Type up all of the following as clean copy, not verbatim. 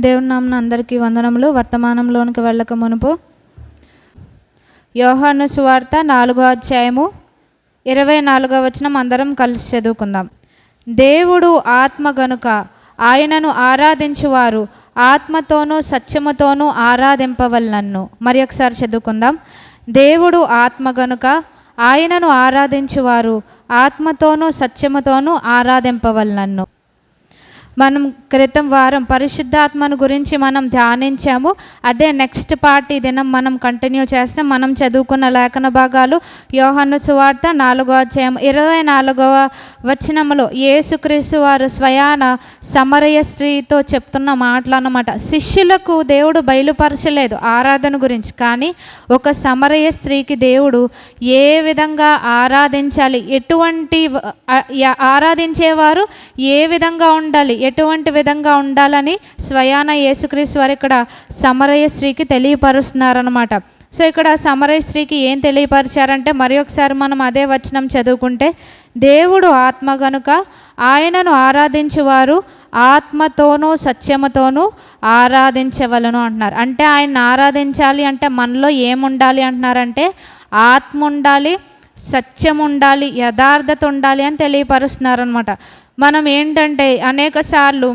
దేవుని నామమున అందరికీ వందనములు. వర్తమానంలోనికి వెళ్ళక మునుపు యోహాను సువార్త 4వ అధ్యాయము 24వ వచనం అందరం కలిసి చదువుకుందాం. దేవుడు ఆత్మ గనుక ఆయనను ఆరాధించువారు ఆత్మతోనూ సత్యముతోనూ ఆరాధింపవలెనన్ను. మరి ఒకసారి చదువుకుందాం. దేవుడు ఆత్మ గనుక ఆయనను ఆరాధించువారు ఆత్మతోనూ సత్యముతోనూ ఆరాధింపవలెనన్ను. మనం క్రితం వారం పరిశుద్ధాత్మను గురించి మనం ధ్యానించాము. అదే నెక్స్ట్ పార్ట్ ఈ దినం మనం కంటిన్యూ చేస్తాం. మనం చదువుకున్న లేఖన భాగాలు యోహాను సువార్త 4వ అధ్యాయం 24వ వచనములో యేసుక్రీస్తు వారు స్వయాన సమరయ స్త్రీతో చెప్తున్న మాటలు అన్నమాట. శిష్యులకు దేవుడు బయలుపరచలేదు ఆరాధన గురించి, కానీ ఒక సమరయ స్త్రీకి దేవుడు ఏ విధంగా ఆరాధించాలి, ఎటువంటి ఆరాధించేవారు ఏ విధంగా ఉండాలి, ఎటువంటి విధంగా ఉండాలని స్వయాన యేసుక్రీస్తు వారు ఇక్కడ సమరయ స్త్రీకి తెలియపరుస్తున్నారనమాట. సో ఇక్కడ సమరయ స్త్రీకి ఏం తెలియపరిచారంటే, మరి ఒకసారి మనం అదే వచనం చదువుకుంటే, దేవుడు ఆత్మ గనుక ఆయనను ఆరాధించువారు ఆత్మతోనూ సత్యముతోనూ ఆరాధించవలను అంటున్నారు. అంటే ఆయన ఆరాధించాలి అంటే మనలో ఏముండాలి అంటున్నారంటే, ఆత్మ ఉండాలి, సత్యం ఉండాలి, యథార్థత ఉండాలి అని తెలియపరుస్తున్నారనమాట. మనం ఏంటంటే అనేక సార్లు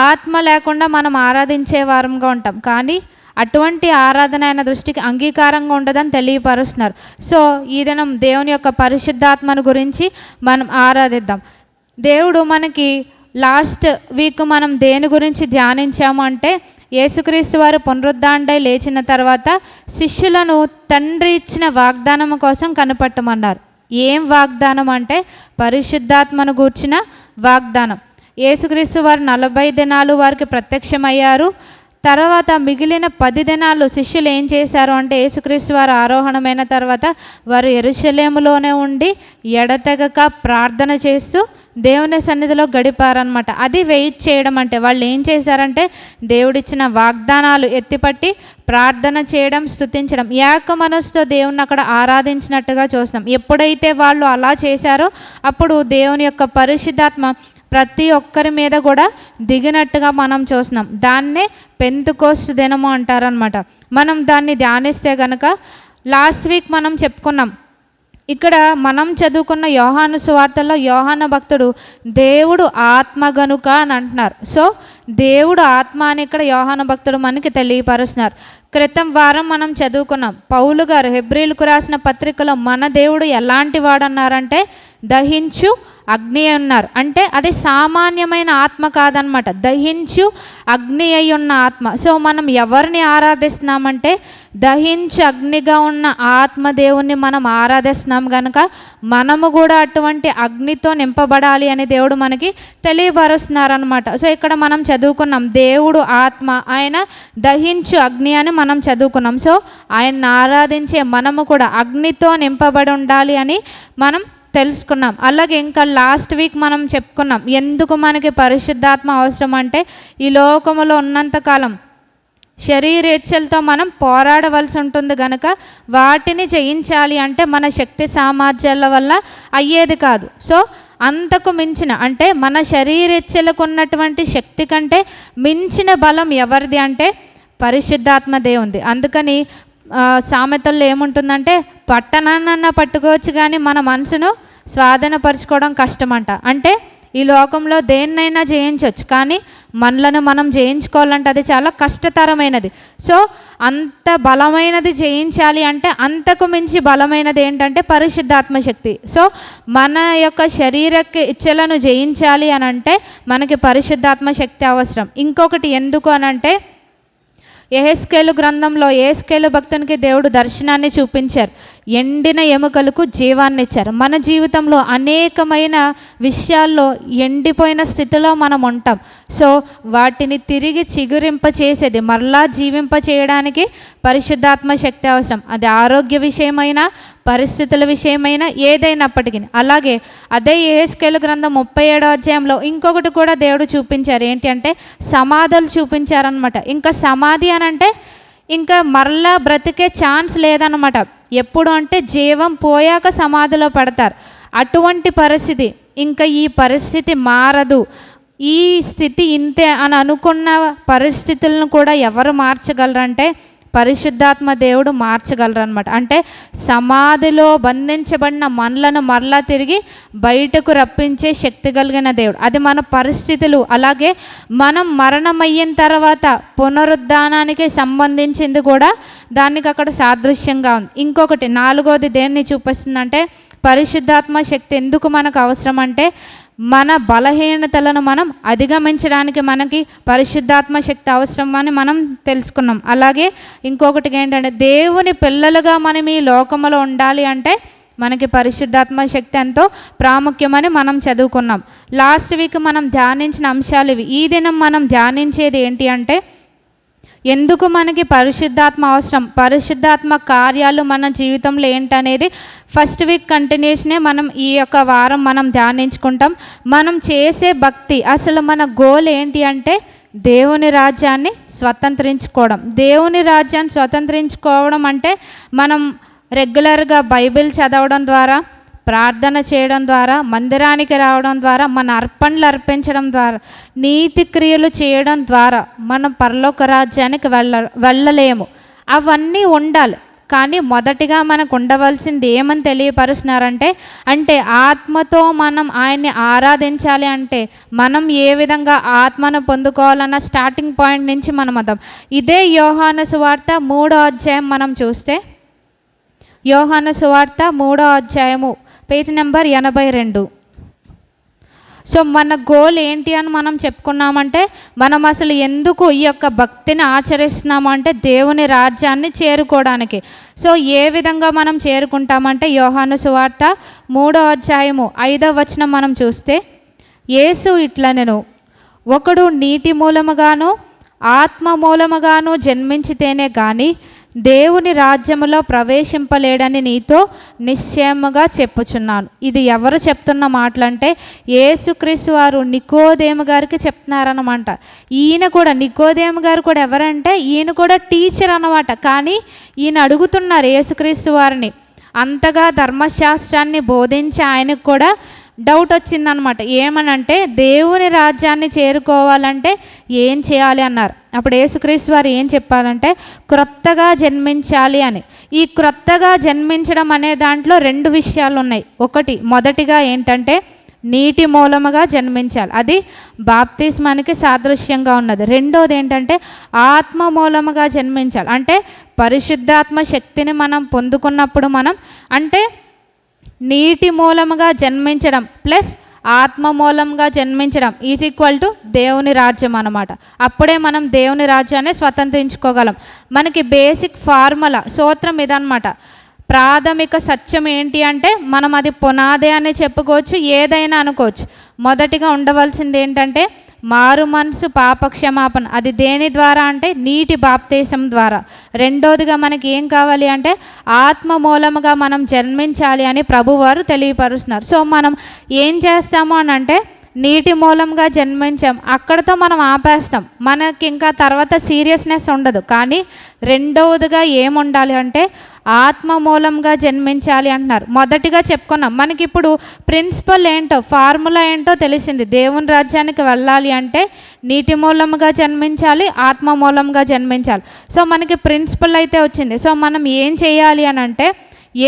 ఆత్మ లేకుండా మనం ఆరాధించే వారంగా ఉంటాం, కానీ అటువంటి ఆరాధన ఆయన దృష్టికి అంగీకారంగా ఉండదని తెలియపరుస్తున్నారు. సో ఈ దినం దేవుని యొక్క పరిశుద్ధాత్మను గురించి మనం ఆరాధిద్దాం. దేవుడు మనకి లాస్ట్ వీక్ మనం దేని గురించి ధ్యానించాము అంటే, యేసుక్రీస్తు వారు పునరుద్ధానుడై లేచిన తర్వాత శిష్యులను తండ్రి ఇచ్చిన వాగ్దానం కోసం కనిపెట్టమన్నారు. ఏం వాగ్దానం అంటే పరిశుద్ధాత్మను గూర్చిన వాగ్దానం. యేసుక్రీస్తు వారు 40 దినాలు వారికి ప్రత్యక్షమయ్యారు. తర్వాత మిగిలిన 10 దినాలు శిష్యులు ఏం చేశారు అంటే, యేసుక్రీస్తు వారు ఆరోహణమైన తర్వాత వారు యెరూషలేములోనే ఉండి ఎడతెగక ప్రార్థన చేస్తూ దేవుని సన్నిధిలో గడిపారనమాట. అది వెయిట్ చేయడం అంటే. వాళ్ళు ఏం చేశారంటే, దేవుడిచ్చిన వాగ్దానాలు ఎత్తిపట్టి ప్రార్థన చేయడం, స్తుతించడం, ఏక మనసుతో దేవుని అక్కడ ఆరాధించినట్టుగా చూస్తాం. ఎప్పుడైతే వాళ్ళు అలా చేశారో అప్పుడు దేవుని యొక్క పరిశుద్ధాత్మ ప్రతి ఒక్కరి మీద కూడా దిగినట్టుగా మనం చూస్తున్నాం. దాన్నే పెంతెకోస్తు దినము అంటారనమాట. మనం దాన్ని ధ్యానిస్తే కనుక లాస్ట్ వీక్ మనం చెప్పుకున్నాం. ఇక్కడ మనం చదువుకున్న యోహాను సువార్తలో యోహాను భక్తుడు దేవుడు ఆత్మ గనుక అని అంటున్నారు. సో దేవుడు ఆత్మ అని ఇక్కడ యోహాను భక్తుడు మనకి తెలియపరుస్తున్నారు. క్రితం వారం మనం చదువుకున్నాం, పౌలు గారు హెబ్రీలకు రాసిన పత్రికలో మన దేవుడు ఎలాంటి వాడు అన్నారంటే దహించు అగ్ని అన్నారు. అంటే అది సామాన్యమైన ఆత్మ కాదనమాట, దహించు అగ్ని అయి ఉన్న ఆత్మ. సో మనం ఎవరిని ఆరాధిస్తున్నామంటే దహించు అగ్నిగా ఉన్న ఆత్మదేవుణ్ణి మనం ఆరాధిస్తున్నాం కనుక మనము కూడా అటువంటి అగ్నితో నింపబడాలి అని దేవుడు మనకి తెలియపరుస్తున్నారనమాట. సో ఇక్కడ మనం చదువుకున్నాం దేవుడు ఆత్మ, ఆయన దహించు అగ్ని అని మనం చదువుకున్నాం. సో ఆయన్ని ఆరాధించే మనము కూడా అగ్నితో నింపబడి ఉండాలి అని మనం తెలుసుకున్నాం. అలాగే ఇంకా లాస్ట్ వీక్ మనం చెప్పుకున్నాం ఎందుకు మనకి పరిశుద్ధాత్మ అవసరం అంటే, ఈ లోకములో ఉన్నంతకాలం శరీరేచ్ఛలతో మనం పోరాడవలసి ఉంటుంది కనుక వాటిని జయించాలి అంటే మన శక్తి సామర్థ్యాల వల్ల అయ్యేది కాదు. సో అంతకు మించిన అంటే మన శరీరేచ్ఛలకు ఉన్నటువంటి శక్తి కంటే మించిన బలం ఎవరిది అంటే పరిశుద్ధాత్మ దేవుంది. అందుకని సామెతల్లో ఏముంటుందంటే, పట్టణాన్న పట్టుకోవచ్చు కానీ మన మనసును స్వాధీనపరచుకోవడం కష్టమంట. అంటే ఈ లోకంలో దేన్నైనా జయించవచ్చు, కానీ మనలను మనం జయించుకోవాలంటే అది చాలా కష్టతరమైనది. సో అంత బలమైనది జయించాలి అంటే అంతకు మించి బలమైనది ఏంటంటే పరిశుద్ధాత్మ శక్తి. సో మన యొక్క శరీరకి ఇచ్చలను జయించాలి అని అంటే మనకి పరిశుద్ధాత్మ శక్తి అవసరం. ఇంకొకటి ఎందుకు అనంటే, యెహెజ్కేలు గ్రంథంలో యెహెజ్కేలు భక్తునికి దేవుడు దర్శనాన్ని చూపించారు, ఎండిన ఎముకలకు జీవాన్ని ఇచ్చారు. మన జీవితంలో అనేకమైన విషయాల్లో ఎండిపోయిన స్థితిలో మనం ఉంటాం. సో వాటిని తిరిగి చిగురింపచేసేది, మరలా జీవింప చేయడానికి పరిశుద్ధాత్మ శక్తి అవసరం. అది ఆరోగ్య విషయమైన, పరిస్థితుల విషయమైన ఏదైనప్పటికీ. అలాగే అదే యెహెజ్కేలు గ్రంథం 37వ అధ్యాయంలో ఇంకొకటి కూడా దేవుడు చూపించారు. ఏంటి అంటే సమాధులు చూపించారనమాట. ఇంకా సమాధి అని అంటే ఇంకా మరలా బ్రతికే ఛాన్స్ లేదన్నమాట. ఎప్పుడు అంటే జీవం పోయాక సమాధిలో పడతారు. అటువంటి పరిస్థితి, ఇంకా ఈ పరిస్థితి మారదు, ఈ స్థితి ఇంతే అని అనుకున్న పరిస్థితులను కూడా ఎవరు మార్చగలరంటే పరిశుద్ధాత్మ దేవుడు మార్చగలరు అనమాట. అంటే సమాధిలో బంధించబడిన మనలను మరలా తిరిగి బయటకు రప్పించే శక్తి కలిగిన దేవుడు. అది మన పరిస్థితులు. అలాగే మనం మరణమయ్యిన తర్వాత పునరుద్ధానానికి సంబంధించింది కూడా దానికి అక్కడ సాదృశ్యంగా ఉంది. ఇంకొకటి 4వది దేన్ని చూపిస్తుందంటే పరిశుద్ధాత్మ శక్తి ఎందుకు మనకు అవసరం అంటే మన బలహీనతలను మనం అధిగమించడానికి మనకి పరిశుద్ధాత్మ శక్తి అవసరం అని మనం తెలుసుకున్నాం. అలాగే ఇంకొకటి ఏంటంటే దేవుని పిల్లలుగా మనం ఈ లోకములో ఉండాలి అంటే మనకి పరిశుద్ధాత్మ శక్తి ఎంతో ప్రాముఖ్యమని మనం చదువుకున్నాం. లాస్ట్ వీక్ మనం ధ్యానించిన అంశాలు ఇవి. ఈ దినం మనం ధ్యానించేది ఏంటి అంటే ఎందుకు మనకి పరిశుద్ధాత్మ అవసరం, పరిశుద్ధాత్మ కార్యాలు మన జీవితంలో ఏంటనేది ఫస్ట్ వీక్ కంటిన్యూషనే మనం ఈ యొక్క వారం మనం ధ్యానించుకుంటాం. మనం చేసే భక్తి అసలు మన గోల్ ఏంటి అంటే దేవుని రాజ్యాన్ని స్వతంత్రించుకోవడం. దేవుని రాజ్యాన్ని స్వతంత్రించుకోవడం అంటే మనం రెగ్యులర్గా బైబిల్ చదవడం ద్వారా, ప్రార్థన చేయడం ద్వారా, మందిరానికి రావడం ద్వారా, మన అర్పణలు అర్పించడం ద్వారా, నీతి క్రియలు చేయడం ద్వారా మనం పరలోక రాజ్యానికి వెళ్ళలేము. అవన్నీ ఉండాలి. కానీ మొదటిగా మనకు ఉండవలసింది ఏమని తెలియపరుస్తున్నారంటే అంటే ఆత్మతో మనం ఆయన్ని ఆరాధించాలి అంటే మనం ఏ విధంగా ఆత్మను పొందుకోవాలన్న స్టార్టింగ్ పాయింట్ నుంచి మనం వద్దాం. ఇదే యోహాను సువార్త 3వ అధ్యాయం మనం చూస్తే యోహాను సువార్త 3వ అధ్యాయము పేజ్ నెంబర్ 82. సో మన గోల్ ఏంటి అని మనం చెప్పుకున్నామంటే మనం అసలు ఎందుకు ఈ యొక్క భక్తిని ఆచరిస్తున్నాము అంటే దేవుని రాజ్యాన్ని చేరుకోవడానికి. సో ఏ విధంగా మనం చేరుకుంటామంటే యోహాను సువార్త 3వ అధ్యాయము 5వ వచనం మనం చూస్తే యేసు ఇట్లనెను, ఒకడు నీటి మూలముగాను ఆత్మ మూలముగాను జన్మించితేనే కానీ దేవుని రాజ్యములో ప్రవేశింపలేడని నీతో నిశ్చయముగా చెప్పుచున్నాను. ఇది ఎవరు చెప్తున్న మాటలంటే యేసుక్రీస్తు వారు నికోదేము గారికి చెప్తున్నారన్నమాట. ఈయన కూడా నికోదేము గారు కూడా ఎవరంటే ఈయన కూడా టీచర్ అన్నమాట. కానీ ఈయన అడుగుతున్నారు యేసుక్రీస్తు వారిని. అంతగా ధర్మశాస్త్రాన్ని బోధించి ఆయనకు కూడా డౌట్ వచ్చిందనమాట. ఏమనంటే దేవుని రాజ్యాన్ని చేరుకోవాలంటే ఏం చేయాలి అన్నారు. అప్పుడు యేసుక్రీస్తు వారు ఏం చెప్పాలంటే క్రొత్తగా జన్మించాలి అని. ఈ క్రొత్తగా జన్మించడం అనే దాంట్లో 2 విషయాలు ఉన్నాయి. మొదటిగా ఏంటంటే నీటి మూలముగా జన్మించాలి, అది బాప్తిస్మానికి సాదృశ్యంగా ఉన్నది. రెండోది ఏంటంటే ఆత్మ మూలముగా జన్మించాలి, అంటే పరిశుద్ధాత్మ శక్తిని మనం పొందుకున్నప్పుడు మనం అంటే నీటి మూలముగా జన్మించడం ప్లస్ ఆత్మ మూలంగా జన్మించడం ఈజ్ ఈక్వల్ టు దేవుని రాజ్యం అన్నమాట. అప్పుడే మనం దేవుని రాజ్యాన్ని స్వతంత్రించుకోగలం. మనకి బేసిక్ ఫార్ములా సూత్రం ఇదన్నమాట. ప్రాథమిక సత్యం ఏంటి అంటే మనం అది పునాదే అని చెప్పుకోవచ్చు, ఏదైనా అనుకోవచ్చు. మొదటిగా ఉండవలసింది ఏంటంటే మారు మనసు పాపక్షమాపణ. అది దేని ద్వారా అంటే నీటి బాప్తీసం ద్వారా. రెండోదిగా మనకి ఏం కావాలి అంటే ఆత్మ మూలముగా మనం జన్మించాలి అని ప్రభువారు తెలియపరుస్తున్నారు. సో మనం ఏం చేస్తాము అని అంటే నీటి మూలంగా జన్మించాం, అక్కడితో మనం ఆపేస్తాం. మనకి ఇంకా తర్వాత సీరియస్నెస్ ఉండదు. కానీ రెండవదిగా ఏముండాలి అంటే ఆత్మ మూలంగా జన్మించాలి అంటున్నారు. మొదటిగా చెప్పుకున్నాం. మనకి ఇప్పుడు ప్రిన్సిపల్ ఏంటో ఫార్ములా ఏంటో తెలిసింది. దేవుని రాజ్యానికి వెళ్ళాలి అంటే నీటి మూలంగా జన్మించాలి, ఆత్మ మూలంగా జన్మించాలి. సో మనకి ప్రిన్సిపల్ అయితే వచ్చింది. సో మనం ఏం చేయాలి అని అంటే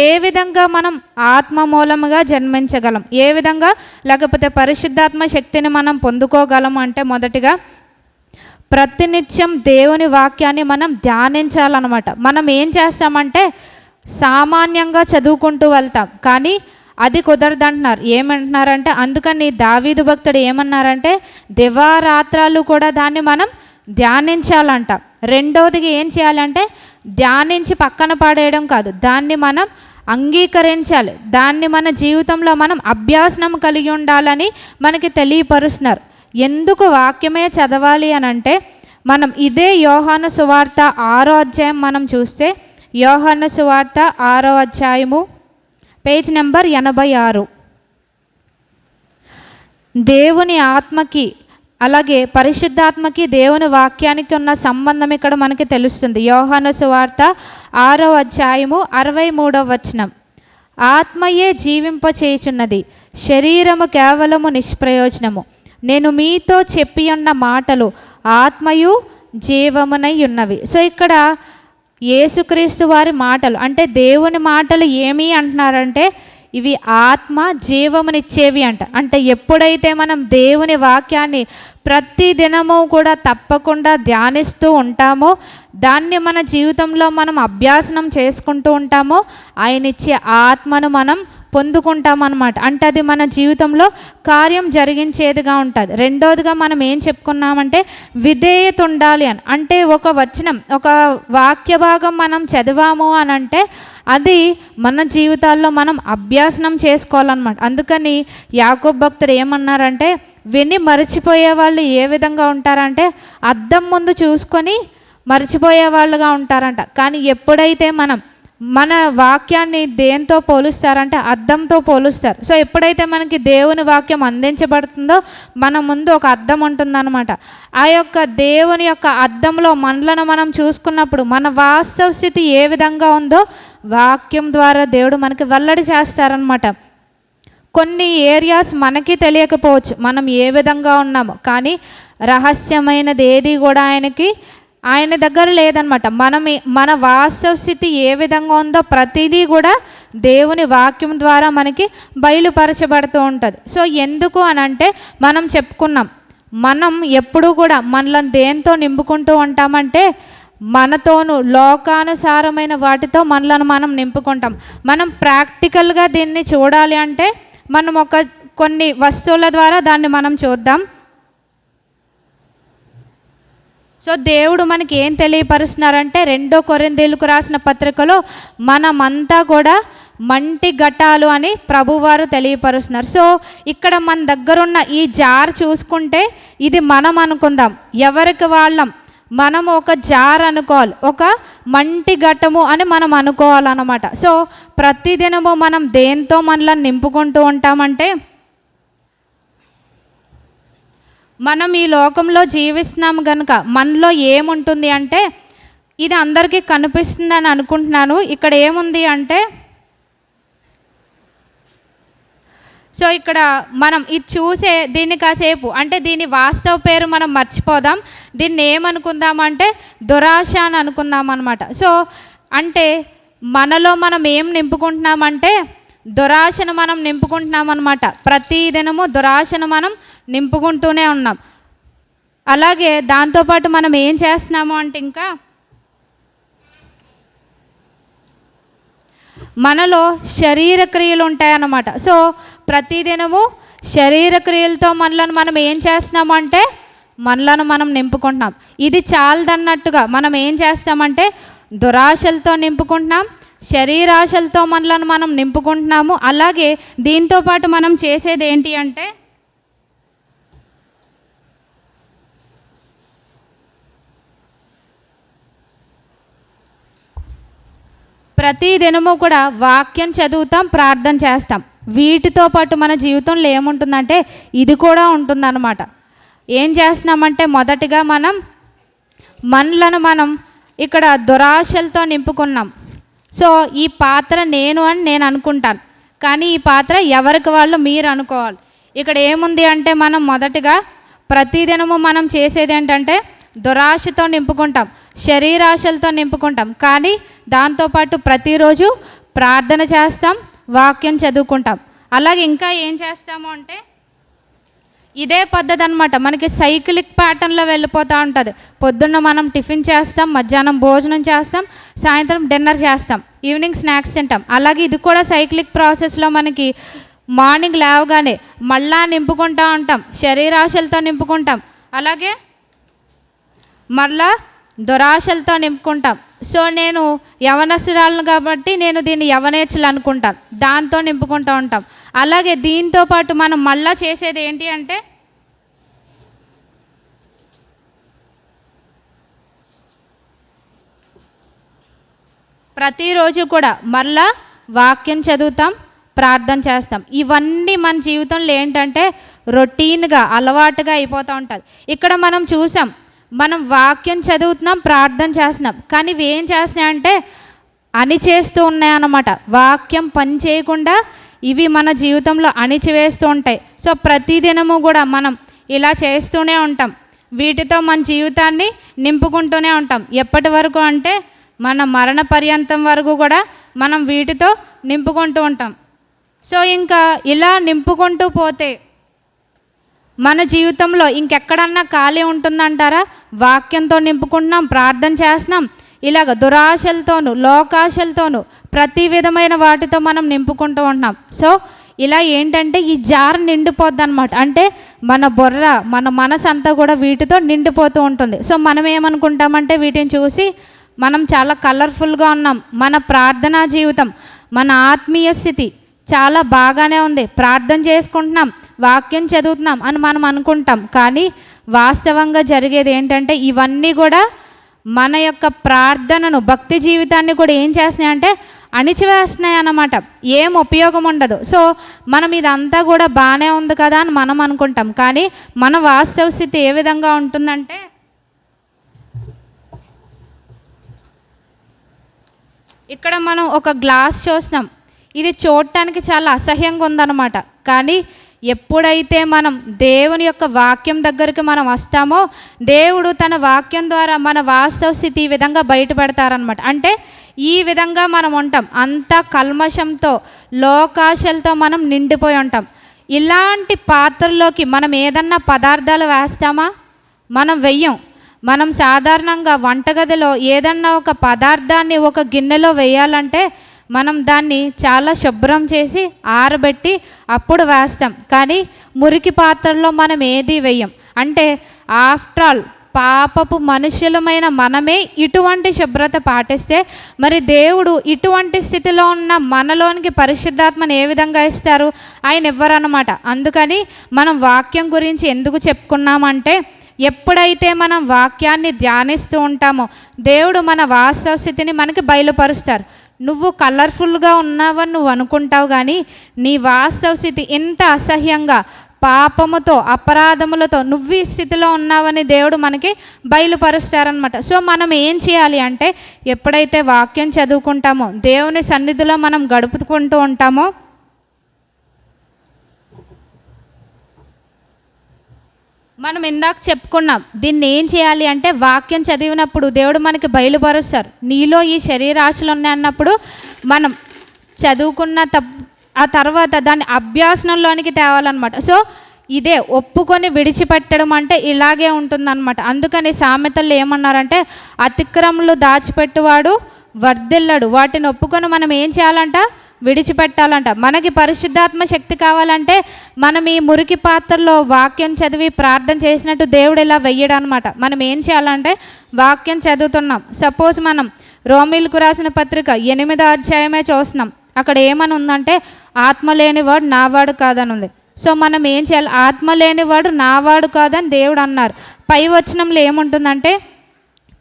ఏ విధంగా మనం ఆత్మ మూలముగా జన్మించగలం, ఏ విధంగా లేకపోతే పరిశుద్ధాత్మ శక్తిని మనం పొందుకోగలం అంటే మొదటిగా ప్రతినిత్యం దేవుని వాక్యాన్ని మనం ధ్యానించాలన్నమాట. మనం ఏం చేస్తామంటే సామాన్యంగా చదువుకుంటూ వెళ్తాం, కానీ అది కుదరదంటున్నారు. ఏమంటున్నారంటే అందుకని దావీదు భక్తుడు ఏమన్నారంటే దివారాత్రాలు కూడా దాన్ని మనం ధ్యానించాలంట. రెండవదిగా ఏం చేయాలంటే ధ్యానించి పక్కన పడేయడం కాదు, దాన్ని మనం అంగీకరించాలి. దాన్ని మన జీవితంలో మనం అభ్యాసనం కలిగి ఉండాలని మనకి తెలియపరుస్తున్నారు. ఎందుకు వాక్యమే చదవాలి అని అంటే మనం ఇదే యోహాను సువార్త 6వ అధ్యాయం మనం చూస్తే యోహాను సువార్త 6వ అధ్యాయము పేజ్ నెంబర్ 86. దేవుని ఆత్మకి అలాగే పరిశుద్ధాత్మకి దేవుని వాక్యానికి ఉన్న సంబంధం ఇక్కడ మనకి తెలుస్తుంది. యోహాను సువార్త 6వ అధ్యాయము 63వ వచనం. ఆత్మయే జీవింపచేయుచున్నది, శరీరము కేవలము నిష్ప్రయోజనము. నేను మీతో చెప్పి ఉన్న మాటలు ఆత్మయు జీవమునై ఉన్నవి. సో ఇక్కడ యేసుక్రీస్తు వారి మాటలు అంటే దేవుని మాటలు ఏమి అంటున్నారంటే ఇవి ఆత్మ జీవమునిచ్చేవి అంట. అంటే ఎప్పుడైతే మనం దేవుని వాక్యాన్ని ప్రతి దినము కూడా తప్పకుండా ధ్యానిస్తూ ఉంటామో, దాన్ని మన జీవితంలో మనం అభ్యాసనం చేసుకుంటూ ఉంటామో, ఆయన ఇచ్చే ఆత్మను మనం పొందుకుంటామన్నమాట. అంటే అది మన జీవితంలో కార్యం జరిగించేదిగా ఉంటుంది. రెండోదిగా మనం ఏం చెప్పుకున్నామంటే విధేయత ఉండాలి అని. అంటే ఒక వచనం, ఒక వాక్య భాగం మనం చదివాము అని అంటే అది మన జీవితాల్లో మనం అభ్యాసనం చేసుకోవాలన్నమాట. అందుకని యాకోబు భక్తుడు ఏమన్నారంటే విని మర్చిపోయే వాళ్ళు ఏ విధంగా ఉంటారంటే అద్దం ముందు చూసుకొని మర్చిపోయే వాళ్ళుగా ఉంటారంట. కానీ ఎప్పుడైతే మనం మన వాక్యాన్ని దేంతో పోలుస్తారంటే అద్దంతో పోలుస్తారు. సో ఎప్పుడైతే మనకి దేవుని వాక్యం అందించబడుతుందో మన ముందు ఒక అద్దం ఉంటుందన్నమాట. ఆ యొక్క దేవుని యొక్క అద్దంలో మనలను మనం చూసుకున్నప్పుడు మన వాస్తవ స్థితి ఏ విధంగా ఉందో వాక్యం ద్వారా దేవుడు మనకి వెల్లడి చేస్తారనమాట. కొన్ని ఏరియాస్ మనకి తెలియకపోవచ్చు మనం ఏ విధంగా ఉన్నామో, కానీ రహస్యమైనది ఏది కూడా ఆయన దగ్గర లేదనమాట. మన వాస్తవ స్థితి ఏ విధంగా ఉందో ప్రతిదీ కూడా దేవుని వాక్యం ద్వారా మనకి బయలుపరచబడుతూ ఉంటుంది. సో ఎందుకు అని అంటే మనం చెప్పుకున్నాం, మనం ఎప్పుడూ కూడా మనల్ని దేంతో నింపుకుంటూ ఉంటామంటే మనతోనూ లోకానుసారమైన వాటితో మనలను మనం నింపుకుంటాం. మనం ప్రాక్టికల్గా దీన్ని చూడాలి అంటే మనం కొన్ని వస్తువుల ద్వారా దాన్ని మనం చూద్దాం. సో దేవుడు మనకి ఏం తెలియపరుస్తున్నారంటే 2 కొరింథీయులకు రాసిన పత్రికలో మనమంతా కూడా మంటి ఘటాలు అని ప్రభువారు తెలియపరుస్తున్నారు. సో ఇక్కడ మన దగ్గరున్న ఈ జార్ చూసుకుంటే ఇది మనం అనుకుందాం, ఎవరికి వాళ్ళం మనం ఒక జార్ అనుకోవాలి, ఒక మంటి ఘటము అని మనం అనుకోవాలన్నమాట. సో ప్రతిదినము మనం దేంతో మనల్ని నింపుకుంటూ ఉంటామంటే మనం ఈ లోకంలో జీవిస్తున్నాం కనుక మనలో ఏముంటుంది అంటే ఇది అందరికీ కనిపిస్తుందని అనుకుంటున్నాను. ఇక్కడ ఏముంది అంటే సో ఇక్కడ మనం ఇది చూసే దీన్ని కాసేపు అంటే దీని వాస్తవ పేరు మనం మర్చిపోదాం. దీన్ని ఏమనుకుందామంటే దురాశ అని అనుకుందాం అనమాట. సో అంటే మనలో మనం ఏం నింపుకుంటున్నామంటే దురాశను మనం నింపుకుంటున్నాం అనమాట. ప్రతి దినము దురాశను మనం నింపుకుంటూనే ఉన్నాం. అలాగే దాంతోపాటు మనం ఏం చేస్తున్నాము అంటే ఇంకా మనలో శరీర క్రియలు ఉంటాయన్నమాట. సో ప్రతిదినము శరీర క్రియలతో మనలను మనం ఏం చేస్తున్నామంటే మనలను మనం నింపుకుంటున్నాం. ఇది చాలదన్నట్టుగా మనం ఏం చేస్తామంటే దురాశలతో నింపుకుంటున్నాం, శరీరాశలతో మనలను మనం నింపుకుంటున్నాము. అలాగే దీంతోపాటు మనం చేసేది ఏంటి అంటే ప్రతి దినము కూడా వాక్యం చదువుతాం, ప్రార్థన చేస్తాం. వీటితో పాటు మన జీవితంలో ఏముంటుందంటే ఇది కూడా ఉంటుందన్నమాట. ఏం చేస్తున్నామంటే మొదటిగా మనలను మనం ఇక్కడ దురాశలతో నింపుకున్నాం. సో ఈ పాత్ర నేను అనుకుంటాను, కానీ ఈ పాత్ర ఎవరికి వాళ్ళు మీరు అనుకోవాలి. ఇక్కడ ఏముంది అంటే మనం మొదటిగా ప్రతిదినము మనం చేసేది ఏంటంటే దురాశతో నింపుకుంటాం, శరీరాశలతో నింపుకుంటాం. కానీ దాంతోపాటు ప్రతిరోజు ప్రార్థన చేస్తాం, వాక్యం చదువుకుంటాం. అలాగే ఇంకా ఏం చేస్తాము అంటే ఇదే పద్ధతి అనమాట. మనకి సైక్లిక్ ప్యాటర్న్లో వెళ్ళిపోతూ ఉంటుంది. పొద్దున్న మనం టిఫిన్ చేస్తాం, మధ్యాహ్నం భోజనం చేస్తాం, సాయంత్రం డిన్నర్ చేస్తాం, ఈవినింగ్ స్నాక్స్ తింటాం. అలాగే ఇది కూడా సైక్లిక్ ప్రాసెస్లో మనకి మార్నింగ్ లేవగానే మళ్ళా నింపుకుంటూ ఉంటాం, శరీరాశలతో నింపుకుంటాం, అలాగే మళ్ళా దురాశలతో నింపుకుంటాం. సో నేను యవనస్తురాలను కాబట్టి నేను దీన్ని యవనేచ్ఛలు అనుకుంటాను, దాంతో నింపుకుంటూ ఉంటాం. అలాగే దీంతో పాటు మనం మళ్ళా చేసేది ఏంటి అంటే ప్రతిరోజు కూడా మళ్ళా వాక్యం చదువుతాం, ప్రార్థన చేస్తాం. ఇవన్నీ మన జీవితంలో ఏంటంటే రొటీన్గా అలవాటుగా అయిపోతూ ఉంటుంది. ఇక్కడ మనం చూసాం, మనం వాక్యం చదువుతున్నాం, ప్రార్థన చేస్తున్నాం, కానీ ఇవి ఏం చేస్తున్నాయంటే అణిచేస్తూ ఉన్నాయన్నమాట. వాక్యం పని చేయకుండా ఇవి మన జీవితంలో అణిచివేస్తూ ఉంటాయి. సో ప్రతిదినము కూడా మనం ఇలా చేస్తూనే ఉంటాం. వీటితో మన జీవితాన్ని నింపుకుంటూనే ఉంటాం. ఎప్పటి వరకు అంటే మన మరణ పర్యంతం వరకు కూడా మనం వీటితో నింపుకుంటూ ఉంటాం. సో ఇంకా ఇలా నింపుకుంటూ పోతే మన జీవితంలో ఇంకెక్కడన్నా ఖాళీ ఉంటుందంటారా? వాక్యంతో నింపుకుంటున్నాం, ప్రార్థన చేస్తున్నాం, ఇలాగ దురాశలతోనూ లోకాశలతోనూ ప్రతి విధమైన వాటితో మనం నింపుకుంటూ ఉంటున్నాం. సో ఇలా ఏంటంటే ఈ జార్ నిండిపోద్ది అనమాట. అంటే మన బుర్ర, మన మనసు అంతా కూడా వీటితో నిండిపోతూ ఉంటుంది. సో మనం ఏమనుకుంటామంటే వీటిని చూసి మనం చాలా కలర్ఫుల్గా ఉన్నాం, మన ప్రార్థనా జీవితం, మన ఆత్మీయ స్థితి చాలా బాగానే ఉంది, ప్రార్థన చేసుకుంటున్నాం, వాక్యం చదువుతున్నాం అని మనం అనుకుంటాం. కానీ వాస్తవంగా జరిగేది ఏంటంటే ఇవన్నీ కూడా మన యొక్క ప్రార్థనను, భక్తి జీవితాన్ని కూడా ఏం చేస్తున్నాయి అంటే అణిచివేస్తున్నాయి అన్నమాట. ఏం ఉపయోగం ఉండదు. సో మనం ఇదంతా కూడా బాగానే ఉంది కదా అని మనం అనుకుంటాం. కానీ మన వాస్తవ స్థితి ఏ విధంగా ఉంటుందంటే ఇక్కడ మనం ఒక గ్లాస్ చూస్తున్నాం, ఇది చూడటానికి చాలా అసహ్యంగా ఉందన్నమాట. కానీ ఎప్పుడైతే మనం దేవుని యొక్క వాక్యం దగ్గరికి మనం వస్తామో దేవుడు తన వాక్యం ద్వారా మన వాస్తవ స్థితి ఈ విధంగా బయటపెడతారనమాట. అంటే ఈ విధంగా మనం ఉంటాం, అంత కల్మషంతో లోకాశలతో మనం నిండిపోయి ఉంటాం. ఇలాంటి పాత్రలోకి మనం ఏదన్నా పదార్థాలు వేస్తామా? మనం వెయ్యం. మనం సాధారణంగా వంటగదిలో ఏదన్నా ఒక పదార్థాన్ని ఒక గిన్నెలో వేయాలంటే మనం దాన్ని చాలా శుభ్రం చేసి ఆరబెట్టి అప్పుడు వేస్తాం. కానీ మురికి పాత్రల్లో మనం ఏది వేయం. అంటే ఆఫ్టర్ ఆల్ పాపపు మనుషులమైన మనమే ఇటువంటి శుభ్రత పాటిస్తే మరి దేవుడు ఇటువంటి స్థితిలో ఉన్న మనలోనికి పరిశుద్ధాత్మను ఏ విధంగా ఇస్తారు? ఆయన ఇవ్వరన్నమాట. అందుకని మనం వాక్యం గురించి ఎందుకు చెప్పుకున్నామంటే ఎప్పుడైతే మనం వాక్యాన్ని ధ్యానిస్తూ ఉంటామో దేవుడు మన వాస్తవ స్థితిని మనకి బయలుపరుస్తారు. నువ్వు కలర్ఫుల్గా ఉన్నావని నువ్వు అనుకుంటావు, కానీ నీ వాస్తవ స్థితి ఎంత అసహ్యంగా పాపముతో అపరాధములతో నువ్వు ఈ స్థితిలో ఉన్నావని దేవుడు మనకి బయలుపరుస్తారనమాట. సో మనం ఏం చేయాలి అంటే ఎప్పుడైతే వాక్యం చదువుకుంటామో దేవుని సన్నిధిలో మనం గడుపుకుంటూ ఉంటామో మనం ఇందాక చెప్పుకున్నాం, దీన్ని ఏం చేయాలి అంటే వాక్యం చదివినప్పుడు దేవుడు మనకి బయలుపరుస్తారు. నీలో ఈ శరీరాశలు ఉన్నాయన్నప్పుడు మనం చదువుకున్న ఆ తర్వాత దాన్ని అభ్యాసంలోనికి తేవాలన్నమాట. సో ఇదే ఒప్పుకొని విడిచిపెట్టడం అంటే ఇలాగే ఉంటుందన్నమాట. అందుకని సామెతలు ఏమన్నారంటే అతిక్రమలు దాచిపెట్టువాడు వర్ధిల్లడు, వాటిని ఒప్పుకొని మనం ఏం చేయాలంట? విడిచిపెట్టాలంట. మనకి పరిశుద్ధాత్మ శక్తి కావాలంటే మనం ఈ మురికి పాత్రలో వాక్యం చదివి ప్రార్థన చేసినట్టు దేవుడు ఇలా వెయ్యడం అనమాట. మనం ఏం చేయాలంటే వాక్యం చదువుతున్నాం, సపోజ్ మనం రోమీలకు రాసిన పత్రిక 8వ అధ్యాయమే చూస్తున్నాం. అక్కడ ఏమని ఉందంటే ఆత్మ లేనివాడు నావాడు కాదని ఉంది. సో మనం ఏం చేయాలి? ఆత్మ లేనివాడు నావాడు కాదని దేవుడు అన్నారు. పై వచనంలో ఏముంటుందంటే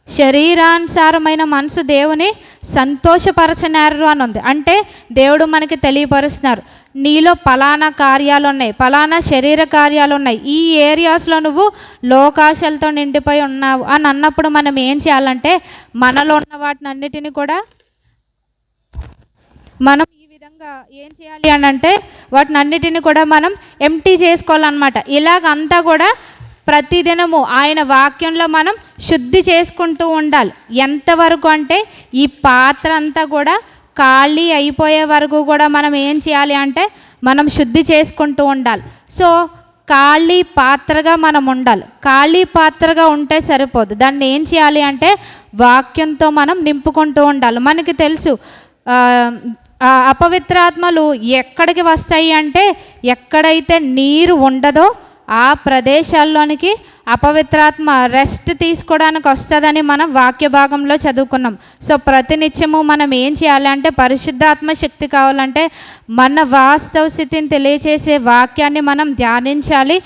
శరీరానుసారమైన మనసు దేవుని సంతోషపరచనేరు అని ఉంది. అంటే దేవుడు మనకి తెలియపరుస్తున్నారు, నీలో పలానా కార్యాలు ఉన్నాయి, పలానా శరీర కార్యాలు ఉన్నాయి, ఈ ఏరియాస్లో నువ్వు లోకాశలతో నిండిపోయి ఉన్నావు అని అన్నప్పుడు మనం ఏం చేయాలంటే మనలో ఉన్న వాటిని అన్నిటిని కూడా మనం ఈ విధంగా ఏం చేయాలి అని అంటే వాటిని అన్నిటిని కూడా మనం ఎంటీ చేసుకోవాలన్నమాట. ఇలాగంతా కూడా ప్రతిదినము ఆయన వాక్యంలో మనం శుద్ధి చేసుకుంటూ ఉండాలి. ఎంతవరకు అంటే ఈ పాత్ర అంతా కూడా ఖాళీ అయిపోయే వరకు కూడా మనం ఏం చేయాలి అంటే మనం శుద్ధి చేసుకుంటూ ఉండాలి. సో ఖాళీ పాత్రగా మనం ఉండాలి. ఖాళీ పాత్రగా ఉంటే సరిపోదు, దాన్ని ఏం చేయాలి అంటే వాక్యంతో మనం నింపుకుంటూ ఉండాలి. మనకి తెలుసు అపవిత్రాత్మలు ఎక్కడికి వస్తాయి అంటే ఎక్కడైతే నీరు ఉండదో ఆ ప్రదేశాల్లోనికి అపవిత్రాత్మ రెస్ట్ తీసుకోవడానికి వస్తుందని మనం వాక్య భాగంలో చదువుకున్నాం. సో ప్రతినిత్యము మనం ఏం చేయాలి అంటే పరిశుద్ధాత్మ శక్తి కావాలంటే మన వాస్తవ స్థితిని తెలియచేసే వాక్యాన్ని మనం ధ్యానించాలి.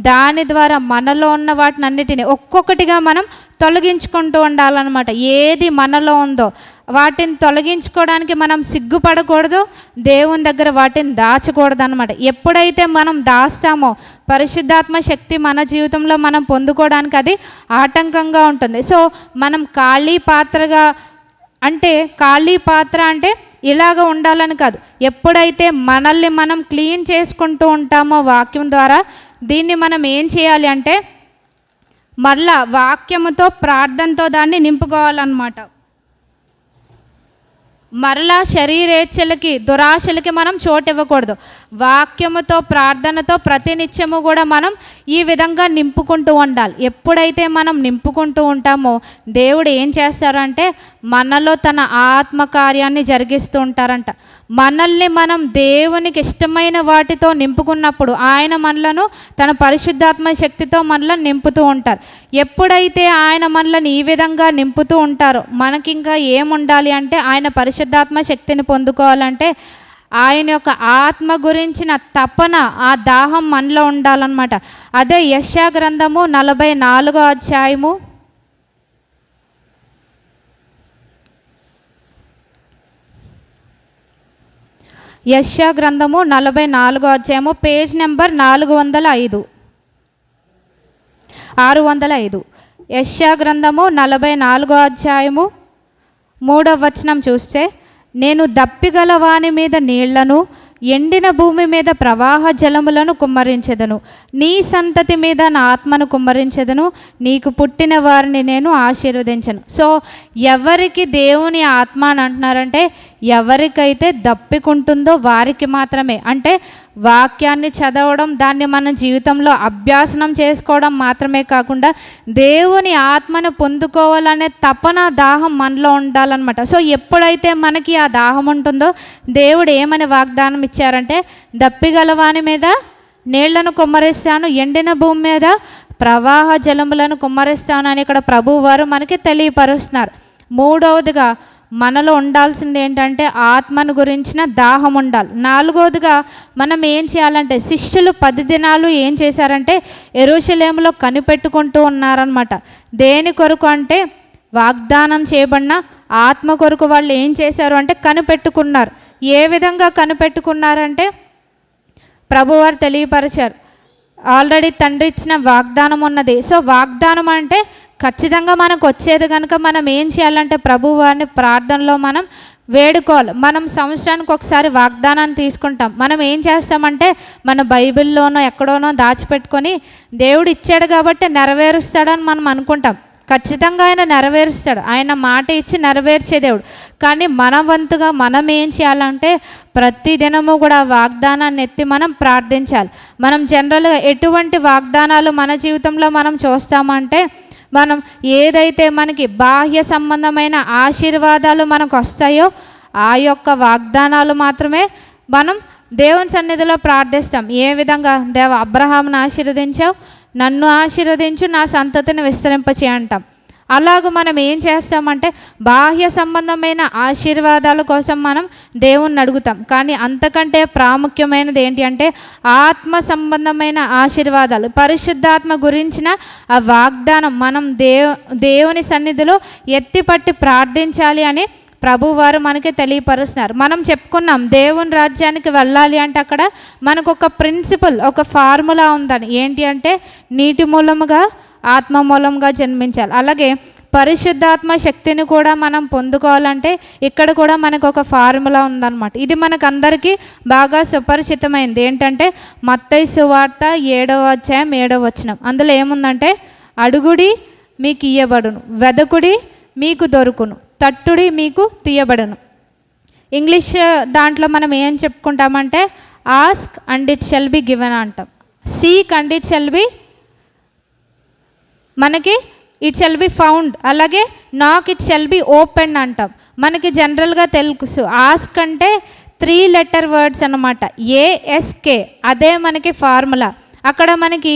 దాని ద్వారా మనలో ఉన్న వాటిని అన్నిటిని ఒక్కొక్కటిగా మనం తొలగించుకుంటూ ఉండాలన్నమాట. ఏది మనలో ఉందో వాటిని తొలగించుకోవడానికి మనం సిగ్గుపడకూడదు, దేవుని దగ్గర వాటిని దాచకూడదు అనమాట. ఎప్పుడైతే మనం దాస్తామో పరిశుద్ధాత్మ శక్తి మన జీవితంలో మనం పొందుకోవడానికి అది ఆటంకంగా ఉంటుంది. సో మనం ఖాళీ పాత్రగా అంటే ఖాళీ పాత్ర అంటే ఇలాగ ఉండాలని కాదు. ఎప్పుడైతే మనల్ని మనం క్లీన్ చేసుకుంటూ ఉంటామో వాక్యం ద్వారా దీన్ని మనం ఏం చేయాలి అంటే మరలా వాక్యముతో ప్రార్థనతో దాన్ని నింపుకోవాలన్నమాట. మరలా శరీరేచ్ఛలకి దురాశలకి మనం చోటు ఇవ్వకూడదు. వాక్యముతో ప్రార్థనతో ప్రతినిత్యము కూడా మనం ఈ విధంగా నింపుకుంటూ ఉండాలి. ఎప్పుడైతే మనం నింపుకుంటూ ఉంటామో దేవుడు ఏం చేస్తారంటే మనలో తన ఆత్మకార్యాన్ని జరిగిస్తూ ఉంటారంట. మనల్ని మనం దేవునికి ఇష్టమైన వాటితో నింపుకున్నప్పుడు ఆయన మనలను తన పరిశుద్ధాత్మ శక్తితో మనలను నింపుతూ ఉంటారు. ఎప్పుడైతే ఆయన మనలను ఈ విధంగా నింపుతూ ఉంటారో మనకి ఇంకా ఏముండాలి అంటే ఆయన పరిశుద్ధాత్మ శక్తిని పొందుకోవాలంటే ఆయన యొక్క ఆత్మ గురించిన తపన, ఆ దాహం మనలో ఉండాలన్నమాట. అదే యెషయా గ్రంథము 44వ అధ్యాయము 44వ అధ్యాయము పేజ్ నెంబర్ 405 605. యెషయా గ్రంథము 44వ అధ్యాయము 3వ వచనం చూస్తే, నేను దప్పిగల వాని మీద నీళ్లను, ఎండిన భూమి మీద ప్రవాహ జలములను కుమ్మరించెదను. నీ సంతతి మీద నా ఆత్మను కుమ్మరించెదను. నీకు పుట్టిన వారిని నేను ఆశీర్వదించను. సో ఎవరికి దేవుని ఆత్మ అని అంటున్నారంటే ఎవరికైతే దప్పికుంటుందో వారికి మాత్రమే. అంటే వాక్యాన్ని చదవడం, దాన్ని మన జీవితంలో అభ్యాసనం చేసుకోవడం మాత్రమే కాకుండా దేవుని ఆత్మను పొందుకోవాలనే తపన, దాహం మనలో ఉండాలన్నమాట. సో ఎప్పుడైతే మనకి ఆ దాహం ఉంటుందో దేవుడు ఏమని వాగ్దానం ఇచ్చారంటే దప్పిగలవాని మీద నీళ్లను కుమ్మరిస్తాను, ఎండిన భూమి మీద ప్రవాహ జలములను కుమ్మరిస్తాను అని ఇక్కడ ప్రభువు వారు మనకి తెలియపరుస్తున్నారు. మూడవదిగా మనలో ఉండాల్సింది ఏంటంటే ఆత్మను గురించిన దాహం ఉండాలి. నాలుగవదిగా మనం ఏం చేయాలంటే శిష్యులు 10 దినాలు ఏం చేశారంటే యెరూషలేములో కనిపెట్టుకుంటూ ఉన్నారనమాట. దేని కొరకు అంటే వాగ్దానం చేయబడిన ఆత్మ కొరకు వాళ్ళు ఏం చేశారు అంటే కనిపెట్టుకున్నారు. ఏ విధంగా కనిపెట్టుకున్నారంటే ప్రభువారు తెలియపరిచారు, ఆల్రెడీ తండ్రి ఇచ్చిన వాగ్దానం ఉన్నది. సో వాగ్దానం అంటే ఖచ్చితంగా మనకు వచ్చేది కనుక మనం ఏం చేయాలంటే ప్రభు వారిని ప్రార్థనలో మనం వేడుకోవాలి. మనం సంవత్సరానికి ఒకసారి వాగ్దానాన్ని తీసుకుంటాం. మనం ఏం చేస్తామంటే మన బైబిల్లోనో ఎక్కడోనో దాచిపెట్టుకొని దేవుడు ఇచ్చాడు కాబట్టి నెరవేరుస్తాడని మనం అనుకుంటాం. ఖచ్చితంగా ఆయన నెరవేరుస్తాడు, ఆయన మాట ఇచ్చి నెరవేర్చే దేవుడు. కానీ మన వంతుగా మనం ఏం చేయాలంటే ప్రతి దినము కూడా వాగ్దానాన్ని ఎత్తి మనం ప్రార్థించాలి. మనం జనరల్గా ఎటువంటి వాగ్దానాలు మన జీవితంలో మనం చూస్తామంటే మనం ఏదైతే మనకి బాహ్య సంబంధమైన ఆశీర్వాదాలు మనకు వస్తాయో ఆ యొక్క వాగ్దానాలు మాత్రమే మనం దేవుని సన్నిధిలో ప్రార్థిస్తాం. ఏ విధంగా దేవ అబ్రహామును ఆశీర్వదించావు, నన్ను ఆశీర్వదించు, నా సంతతిని విస్తరింపచే అంటాం. అలాగ మనం ఏం చేస్తామంటే బాహ్య సంబంధమైన ఆశీర్వాదాల కోసం మనం దేవుణ్ణి అడుగుతాం. కానీ అంతకంటే ప్రాముఖ్యమైనది ఏంటి అంటే ఆత్మ సంబంధమైన ఆశీర్వాదాలు, పరిశుద్ధాత్మ గురించిన ఆ వాగ్దానం మనం దేవుని సన్నిధిలో ఎత్తిపట్టి ప్రార్థించాలి అని ప్రభువారు మనకి తెలియపరుస్తున్నారు. మనం చెప్పుకున్నాం దేవుని రాజ్యానికి వెళ్ళాలి అంటే అక్కడ మనకు ఒక ప్రిన్సిపల్, ఒక ఫార్ములా ఉందని. ఏంటి అంటే నీటి మూలముగా ఆత్మ మూలంగా జన్మించాలి. అలాగే పరిశుద్ధాత్మ శక్తిని కూడా మనం పొందుకోవాలంటే ఇక్కడ కూడా మనకు ఒక ఫార్ములా ఉందన్నమాట. ఇది మనకు అందరికీ బాగా సుపరిచితమైంది. ఏంటంటే మత్తయి సువార్త 7వ అధ్యాయం 7వ వచనం. అందులో ఏముందంటే అడుగుడి మీకు ఇయ్యబడును, వెదకుడి మీకు దొరుకును, తట్టుడి మీకు తీయబడును. ఇంగ్లీష్ దాంట్లో మనం ఏం చెప్పుకుంటామంటే ask and it shall be given అంటాం. Seek and it shall be మనకి ఇట్ షెల్ బి ఫౌండ్. అలాగే knock it shall be open అంటాం. మనకి జనరల్గా తెలుసు ఆస్క్ అంటే 3 లెటర్ వర్డ్స్ అన్నమాట, ASK. అదే మనకి ఫార్ములా. అక్కడ మనకి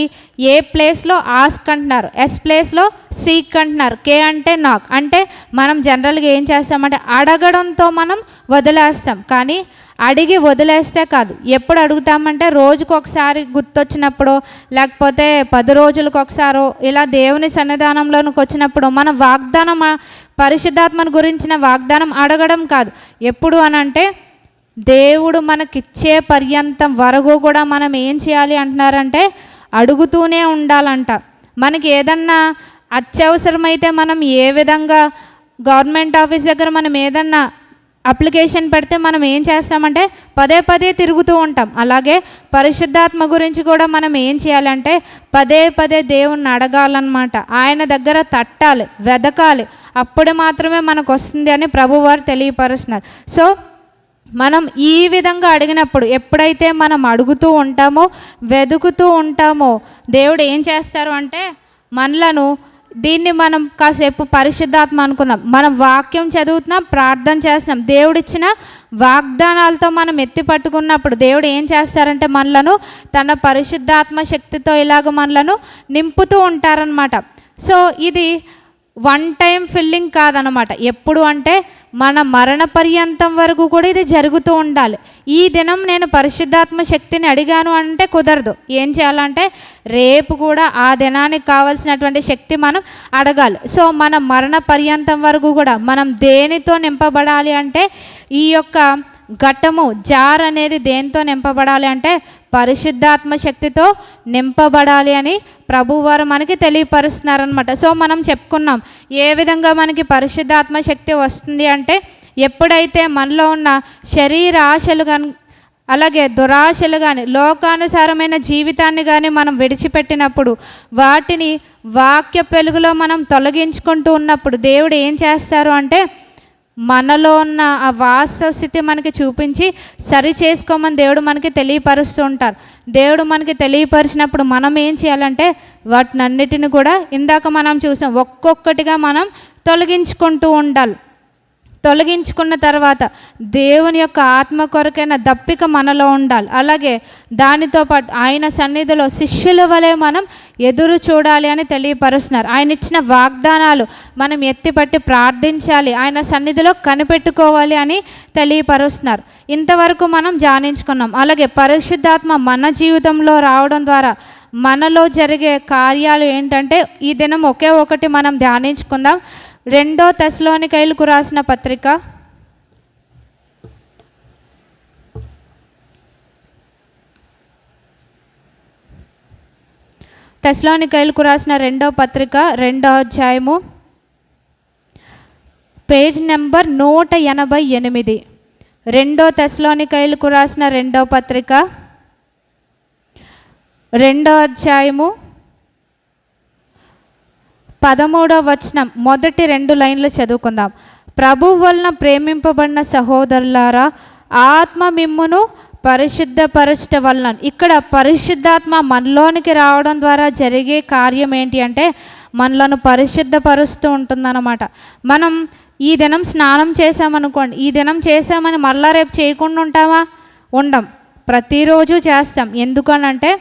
ఏ ప్లేస్లో ఆస్క్ అంటున్నారు, ఎస్ ప్లేస్లో సీక్ అంటున్నారు, K అంటే నాక్. అంటే మనం జనరల్గా ఏం చేస్తామంటే అడగడంతో మనం వదిలేస్తాం. కానీ అడిగి వదిలేస్తే కాదు, ఎప్పుడు అడుగుతామంటే రోజుకు ఒకసారి గుర్తొచ్చినప్పుడు, లేకపోతే 10 రోజులకు ఒకసారో ఇలా దేవుని సన్నిధానంలోనికి వచ్చినప్పుడు మన వాగ్దానం, పరిశుద్ధాత్మను గురించిన వాగ్దానం అడగడం కాదు. ఎప్పుడు అనంటే దేవుడు మనకిచ్చే పర్యంతం వరకు కూడా మనం ఏం చేయాలి అంటున్నారంటే అడుగుతూనే ఉండాలంట. మనకి ఏదన్నా అత్యవసరమైతే మనం ఏ విధంగా గవర్నమెంట్ ఆఫీస్ దగ్గర మనం ఏదన్నా అప్లికేషన్ పెడితే మనం ఏం చేస్తామంటే పదే పదే తిరుగుతూ ఉంటాం. అలాగే పరిశుద్ధాత్మ గురించి కూడా మనం ఏం చేయాలంటే పదే పదే దేవుణ్ణి అడగాలన్నమాట. ఆయన దగ్గర తట్టాలి, వెదకాలి, అప్పుడు మాత్రమే మనకు వస్తుంది అని ప్రభువారు తెలియపరుస్తున్నారు. సో మనం ఈ విధంగా అడిగినప్పుడు, ఎప్పుడైతే మనం అడుగుతూ ఉంటామో, వెతుకుతూ ఉంటామో, దేవుడు ఏం చేస్తారు అంటే మనలను, దీన్ని మనం కాసేపు పరిశుద్ధాత్మ అనుకుందాం. మనం వాక్యం చదువుతున్నాం, ప్రార్థన చేస్తున్నాం, దేవుడిచ్చిన వాగ్దానాలతో మనం ఎత్తి పట్టుకున్నప్పుడు దేవుడు ఏం చేస్తారంటే మనలను తన పరిశుద్ధాత్మ శక్తితో ఇలాగ మనలను నింపుతూ ఉంటారనమాట. సో ఇది వన్ టైం ఫిల్లింగ్ కాదనమాట. ఎప్పుడు అంటే మన మరణ పర్యంతం వరకు కూడా ఇది జరుగుతూ ఉండాలి. ఈ దినం నేను పరిశుద్ధాత్మ శక్తిని అడిగాను అంటే కుదరదు. ఏం చేయాలంటే రేపు కూడా ఆ దినానికి కావాల్సినటువంటి శక్తి మనం అడగాలి. సో మన మరణ పర్యంతం వరకు కూడా మనం దేనితో నింపబడాలి అంటే, ఈ యొక్క ఘటము జార్ అనేది దేంతో నింపబడాలి అంటే పరిశుద్ధాత్మ శక్తితో నింపబడాలి అని ప్రభువారు మనకి తెలియపరుస్తున్నారనమాట. సో మనం చెప్పుకున్నాం ఏ విధంగా మనకి పరిశుద్ధాత్మ శక్తి వస్తుంది అంటే, ఎప్పుడైతే మనలో ఉన్న శరీర ఆశలు కానీ అలాగే దురాశలు కానీ లోకానుసారమైన జీవితాన్ని కానీ మనం విడిచిపెట్టినప్పుడు, వాటిని వాక్య పెలుగులో మనం తొలగించుకుంటూ ఉన్నప్పుడు దేవుడు ఏం చేస్తారు అంటే మనలో ఉన్న ఆ వాస్తవ స్థితి మనకి చూపించి సరి చేసుకోమని దేవుడు మనకి తెలియపరుస్తూ ఉంటారు. దేవుడు మనకి తెలియపరిచినప్పుడు మనం ఏం చేయాలంటే వాటినన్నిటిని కూడా ఇందాక మనం చూసాం ఒక్కొక్కటిగా మనం తొలగించుకుంటూ ఉండాలి. తొలగించుకున్న తర్వాత దేవుని యొక్క ఆత్మ కొరకైన దప్పిక మనలో ఉండాలి. అలాగే దానితో పాటు ఆయన సన్నిధిలో శిష్యుల వలె మనం ఎదురు చూడాలి అని తెలియపరుస్తున్నారు. ఆయన ఇచ్చిన వాగ్దానాలు మనం ఎత్తిపట్టి ప్రార్థించాలి, ఆయన సన్నిధిలో కనిపెట్టుకోవాలి అని తెలియపరుస్తున్నారు. ఇంతవరకు మనం ధ్యానించుకున్నాం. అలాగే పరిశుద్ధాత్మ మన జీవితంలో రావడం ద్వారా మనలో జరిగే కార్యాలు ఏంటంటే ఈ దినం ఒకే ఒకటి మనం ధ్యానించుకుందాం. 2 తెస్సలోనికైలకు రాసిన పత్రిక 2వ పత్రిక 2వ అధ్యాయము పేజ్ నెంబర్ 188. 2 తెస్సలోనికైలకు రాసిన 2వ పత్రిక 2వ అధ్యాయము 13వ వచనం మొదటి 2 లైన్లు చదువుకుందాం. ప్రభువు వలన ప్రేమింపబడిన సహోదరులారా, ఆత్మ మిమ్మును పరిశుద్ధపరచట వలన. ఇక్కడ పరిశుద్ధాత్మ మనలోనికి రావడం ద్వారా జరిగే కార్యం ఏంటి అంటే మనలను పరిశుద్ధపరుస్తూ ఉంటుందన్నమాట. మనం ఈ దినం స్నానం చేసామనుకోండి, ఈ దినం చేసామని మళ్ళా రేపు చేయకుండా ఉంటామా? ఉండం, ప్రతిరోజు చేస్తాం. ఎందుకనంటే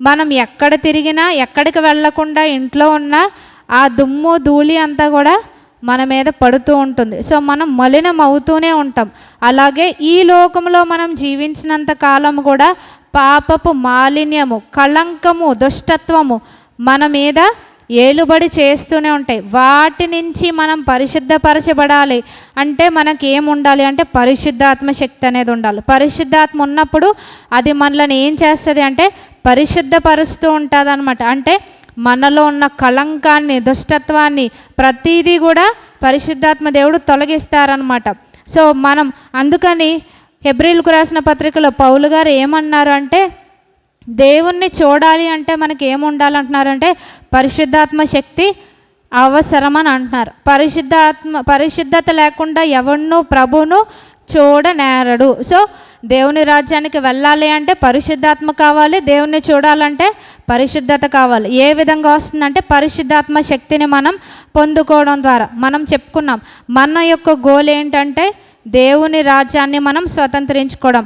మనం ఎక్కడ తిరిగినా, ఎక్కడికి వెళ్ళకుండా ఇంట్లో ఉన్న ఆ దుమ్ము ధూళి అంతా కూడా మన మీద పడుతూ ఉంటుంది. సో మనం మలినం అవుతూనే ఉంటాం. అలాగే ఈ లోకంలో మనం జీవించినంత కాలం కూడా పాపపు మాలిన్యము, కళంకము, దుష్టత్వము మన మీద ఏలుబడి చేస్తూనే ఉంటాయి. వాటి నుంచి మనం పరిశుద్ధపరచబడాలి అంటే మనకి ఏం ఉండాలి అంటే పరిశుద్ధాత్మ శక్తి అనేది ఉండాలి. పరిశుద్ధాత్మ ఉన్నప్పుడు అది మనల్ని ఏం చేస్తుంది అంటే పరిశుద్ధపరుస్తూ ఉంటుంది అనమాట. అంటే మనలో ఉన్న కళంకాన్ని, దుష్టత్వాన్ని ప్రతిదీ కూడా పరిశుద్ధాత్మ దేవుడు తొలగిస్తారనమాట. సో మనం అందుకని హెబ్రీలకు రాసిన పత్రికలో పౌలు గారు ఏమన్నారు అంటే దేవుణ్ణి చూడాలి అంటే మనకి ఏముండాలంటున్నారంటే పరిశుద్ధాత్మ శక్తి అవసరమని అంటున్నారు. పరిశుద్ధత లేకుండా ఎవరినూ ప్రభువును చూడనేరడు. సో దేవుని రాజ్యానికి వెళ్ళాలి అంటే పరిశుద్ధాత్మ కావాలి, దేవుణ్ణి చూడాలంటే పరిశుద్ధత కావాలి. ఏ విధంగా వస్తుందంటే పరిశుద్ధాత్మ శక్తిని మనం పొందుకోవడం ద్వారా. మనం చెప్పుకున్నాం మన యొక్క గోల్ ఏంటంటే దేవుని రాజ్యాన్ని మనం స్వతంత్రించుకోవడం.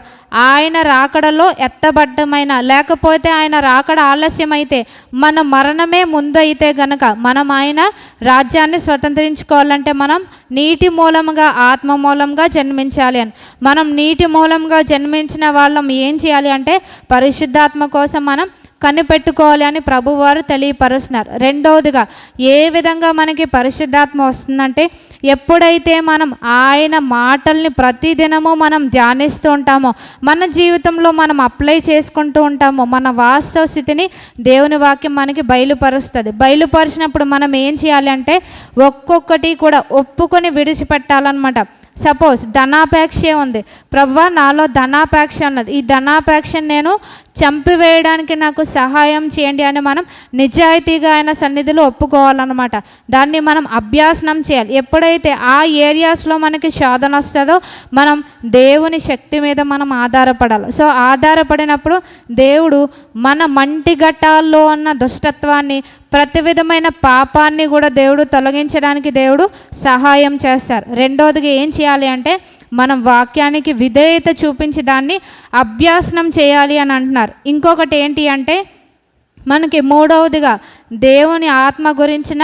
ఆయన రాకడలో ఎత్తబడ్డమైన, లేకపోతే ఆయన రాకడ ఆలస్యమైతే, మన మరణమే ముందు అయితే గనక మనం ఆయన రాజ్యాన్ని స్వతంత్రించుకోవాలంటే మనం నీటి మూలంగా, ఆత్మ మూలంగా జన్మించాలి అని. మనం నీటి మూలంగా జన్మించిన వాళ్ళం ఏం చేయాలి అంటే పరిశుద్ధాత్మ కోసం మనం కనిపెట్టుకోవాలి అని ప్రభువారు తెలియపరుస్తున్నారు. రెండవదిగా ఏ విధంగా మనకి పరిశుద్ధాత్మ వస్తుందంటే ఎప్పుడైతే మనం ఆయన మాటల్ని ప్రతిదినము మనం ధ్యానిస్తూ ఉంటామో, మన జీవితంలో మనం అప్లై చేసుకుంటూ ఉంటామో, మన వాస్తవ స్థితిని దేవుని వాక్యం మనకి బయలుపరుస్తుంది. బయలుపరిచినప్పుడు మనం ఏం చేయాలి అంటే ఒక్కొక్కటి కూడా ఒప్పుకొని విడిచిపెట్టాలన్నమాట. సపోజ్ ధనాపేక్షే ఉంది, ప్రభువా నాలో ధనాపేక్ష ఉన్నది, ఈ ధనాపేక్షను నేను చంపివేయడానికి నాకు సహాయం చేయండి అని మనం నిజాయితీగా ఆయన సన్నిధిలో ఒప్పుకోవాలన్నమాట. దాన్ని మనం అభ్యాసనం చేయాలి. ఎప్పుడైతే ఆ ఏరియాస్లో మనకి శోధన వస్తుందో మనం దేవుని శక్తి మీద మనం ఆధారపడాలి. సో ఆధారపడినప్పుడు దేవుడు మన మంటి ఘట్టాల్లో ఉన్న దుష్టత్వాన్ని, ప్రతి విధమైన పాపాన్ని కూడా దేవుడు తొలగించడానికి దేవుడు సహాయం చేస్తారు. రెండోదిగా ఏం చేయాలి అంటే మనం వాక్యానికి విధేయత చూపించి దాన్ని అభ్యాసనం చేయాలి అని అంటున్నారు. ఇంకొకటి ఏంటి అంటే మనకి మూడవదిగా దేవుని ఆత్మ గురించిన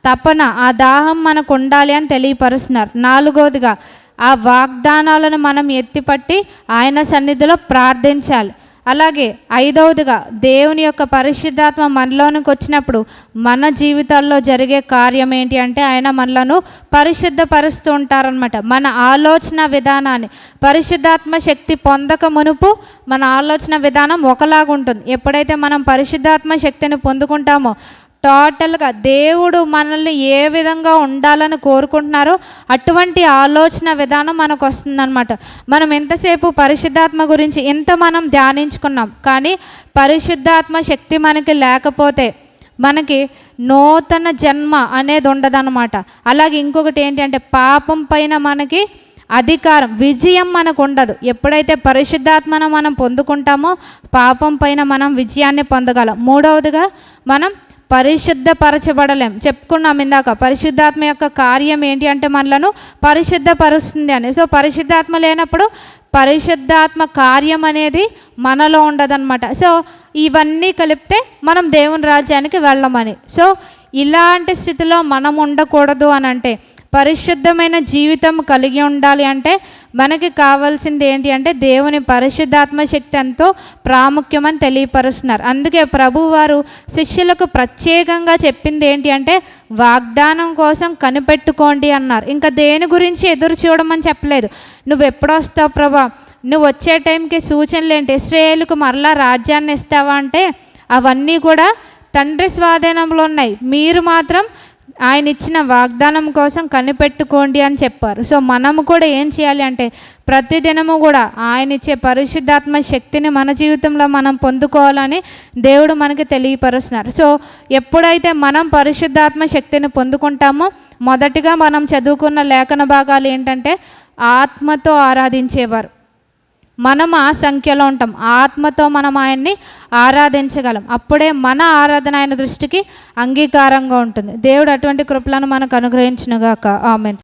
తపన, ఆ దాహం మనకు ఉండాలి అని తెలియపరుస్తున్నారు. నాలుగవదిగా ఆ వాగ్దానాలను మనం ఎత్తిపట్టి ఆయన సన్నిధిలో ప్రార్థించాలి. అలాగే ఐదవదిగా దేవుని యొక్క పరిశుద్ధాత్మ మనలోనికి వచ్చినప్పుడు మన జీవితాల్లో జరిగే కార్యం ఏంటి అంటే ఆయన మనలను పరిశుద్ధపరుస్తూ ఉంటారనమాట. మన ఆలోచన విధానాన్ని, పరిశుద్ధాత్మ శక్తి పొందక మునుపు మన ఆలోచన విధానం ఒకలాగా ఉంటుంది. ఎప్పుడైతే మనం పరిశుద్ధాత్మ శక్తిని పొందుకుంటామో టోటల్గా దేవుడు మనల్ని ఏ విధంగా ఉండాలని కోరుకుంటున్నారో అటువంటి ఆలోచన విధానం మనకు వస్తుందన్నమాట. మనం ఎంతసేపు పరిశుద్ధాత్మ గురించి ఎంత మనం ధ్యానించుకున్నాం, కానీ పరిశుద్ధాత్మ శక్తి మనకి లేకపోతే మనకి నూతన జన్మ అనేది ఉండదన్నమాట. అలాగే ఇంకొకటి ఏంటి అంటే పాపం పైన మనకి అధికారం, విజయం మనకు ఉండదు. ఎప్పుడైతే పరిశుద్ధాత్మను మనం పొందుకుంటామో పాపం పైన మనం విజయాన్ని పొందగలం. మూడవదిగా మనం పరిశుద్ధపరచబడలేం. చెప్పుకున్నాం ఇందాక పరిశుద్ధాత్మ యొక్క కార్యం ఏంటి అంటే మనలను పరిశుద్ధపరుస్తుంది అని. సో పరిశుద్ధాత్మ లేనప్పుడు పరిశుద్ధాత్మ కార్యం అనేది మనలో ఉండదన్నమాట. సో ఇవన్నీ కలిపితే మనం దేవుని రాజ్యానికి వెళ్ళమని. సో ఇలాంటి స్థితిలో మనం ఉండకూడదు అని అంటే, పరిశుద్ధమైన జీవితం కలిగి ఉండాలి అంటే మనకి కావాల్సింది ఏంటి అంటే దేవుని పరిశుద్ధాత్మ శక్తి ఎంతో ప్రాముఖ్యమని తెలియపరుస్తున్నారు. అందుకే ప్రభువారు శిష్యులకు ప్రత్యేకంగా చెప్పింది ఏంటి అంటే వాగ్దానం కోసం కనిపెట్టుకోండి అన్నారు. ఇంకా దేని గురించి ఎదురు చూడమని చెప్పలేదు. నువ్వు ఎప్పుడు వస్తావు ప్రభా, నువ్వు వచ్చే టైంకి సూచనలు ఏంటి, ఇశ్రాయేలుకు మరలా రాజ్యాన్ని ఇస్తావా అంటే అవన్నీ కూడా తండ్రి స్వాధీనంలో ఉన్నాయి, మీరు మాత్రం ఆయన ఇచ్చిన వాగ్దానం కోసం కనిపెట్టుకోండి అని చెప్పారు. సో మనము కూడా ఏం చేయాలి అంటే ప్రతిదినము కూడా ఆయన ఇచ్చే పరిశుద్ధాత్మ శక్తిని మన జీవితంలో మనం పొందుకోవాలని దేవుడు మనకి తెలియపరుస్తున్నారు. సో ఎప్పుడైతే మనం పరిశుద్ధాత్మ శక్తిని పొందుకుంటామో మొదటిగా మనం చదువుకున్న లేఖన భాగాలు ఏంటంటే ఆత్మతో ఆరాధించేవారు. మనం ఆ సంఖ్యలో ఉంటాం. ఆత్మతో మనం ఆయన్ని ఆరాధించగలం. అప్పుడే మన ఆరాధన ఆయన దృష్టికి అంగీకారంగా ఉంటుంది. దేవుడు అటువంటి కృపలను మనకు అనుగ్రహించునుగాక. ఆమేన్.